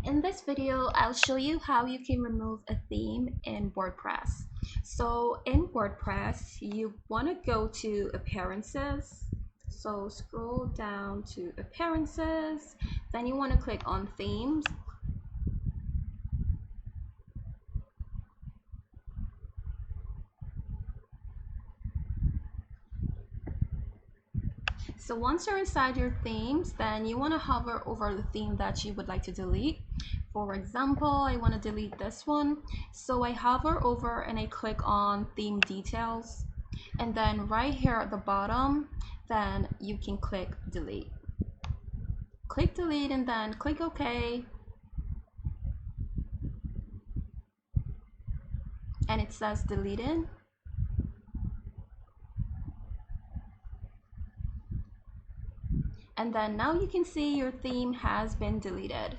In this video, I'll show you how you can remove a theme in WordPress. So in WordPress, you want to go to Appearances. So scroll down to Appearances, then you want to click on Themes. So once you're inside your themes, then you want to hover over the theme that you would like to delete. For example, I want to delete this one. So I hover over and I click on Theme Details. And then right here at the bottom, then you can click Delete. Click Delete and then click OK. And it says deleted. And then now you can see your theme has been deleted.